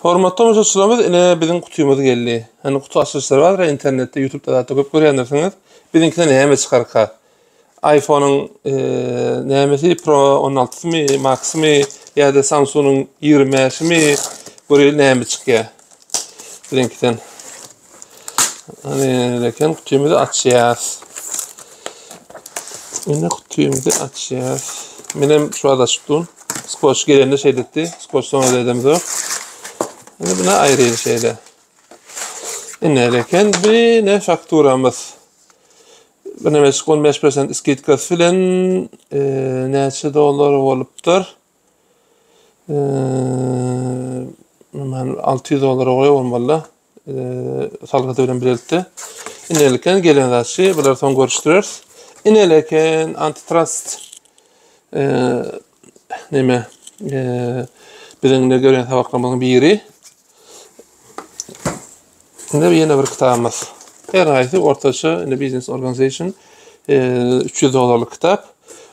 Hormatly tamaşaçylarymyz, ine biziň kutuýymyz geldi. Hani kutu açylışlary bar, internetde, YouTube'da da köp görýändirsiniz. Biziňkine näme çykarka? iPhone'un nämesi Pro 16-my, Max-my ýa-da Samsung'un 20'mi görýär näme çykýar. Biziňkiden. Hani lekin kutuýymyzy açýas. Ine kutuýymyzy açýas. Menem şu anda açdyň. Skoç gelende şey detti. Skoç sonra dedim de. Yani buna ayrı şeyler. İneleken bir ne fakturamız. Buna mesik 15% iskitkası filan neçe dolar olupdur. Ben 600 dolar olmalı. Salgıda bilen biletti. İneleken gelen aşı bunlar son görüştürür. İneleken antitrust neme bizimle gören tabaklamamın biri. Şimdi bir yeni bir kitabımız. Her ayeti ortaça Business Organization 300 dolarlık kitap.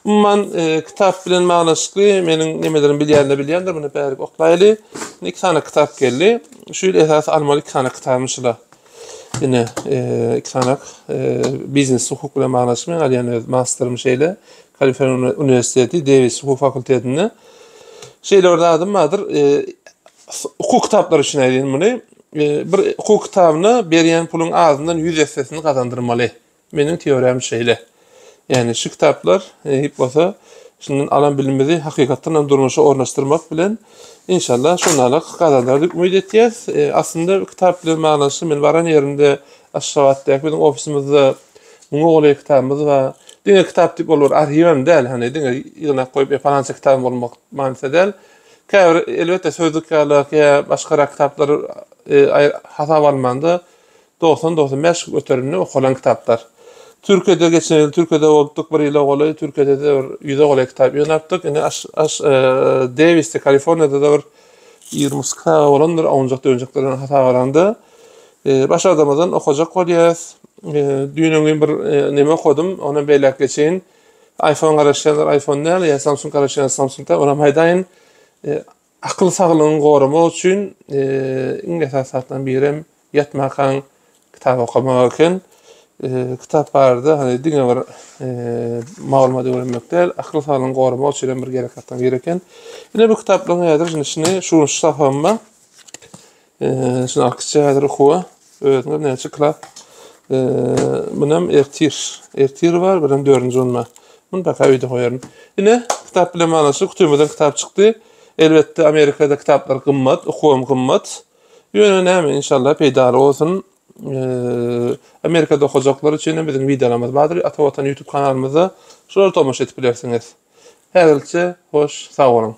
Ben kitap bilen mağnaşıklı, benim nemelerim bilyenler bunu bärik oklaylı. 2 tane kitap geldi. Şöyle esas almalı 2 tane kitabmışlar. Yine 2 tane business hukuk bilen mağnaşıklı, yani master'ım şeyle, Kaliforniya Üniversitesi Davis Hukuk Fakültesi'nde. Şeyle orada adım vardır. Hukuk kitapları için edin bunu. Bir hukuk kitabını berýän pulun azından 100 essesini kazandırmalı. Benim teorem şeyle. Yani şu kitaplar hep olsa şunun alan bilimizi hakikaten durmuşa ornaştırmak bilen inşallah şunlarla kazandırdık ümit etýäs. Aslında kitap bilen mağnaşy men baran yerinde aşgabatda bizim ofisimizde Mongoliya kitabımız var. Diňe kitap tip olur arhivem del hani diňe ýygyna goýup falança kitap bolmak manysy del. Käbir elbetde sözlüklerler ýa başga kitaplar hasap almanda 90-95 öterimli okulan kitaplar. Türkiye'de geçen yıl Türkiye'de olduk bir ýyl oly, Türkiye'de de bir 100 oly kitap ýönäpdik. Ine Davis'te Kaliforniyada da bir 20 kitap olandyr, oňjak-döňjaklardan hasap alandy. Başardamadan okujak bolýas. Düýnüň bir neme okudum, ona beýlek geçen iPhone garaşýanlar iPhone näle, ýa Samsung garaşýanlar Samsung'da ona maýdaýyn akyl saglygyny goramak üçin iň esaslardan birim ýatmakan kitap okumak eken. Kitap barda hani diňe bir maglumat öwrenmek del, akyl saglygyny goramak üçin bir gerekatdan gereken. Ine bu kitaplaryň ýadyr şunu şu safamma şunu akçy ýadyr okuwa, özüňe näçe kitap. Bunam ertir var, bunam 4-nji olma. Bunu baka öýde goýarym. Ine kitap bilen manaşy kutuýmyzdan kitap çykdy. Elbette Amerika'da kitaplar kımmat, okuwam kımmat. Ýöne näme inşallah peýda bolsun. Amerika'da okujaklar üçin biziň videolarymyz bardyr. Ata Watan YouTube kanalymyza şol tamaşa etip bilersiňiz. Häzirçe hoş, sag bolun.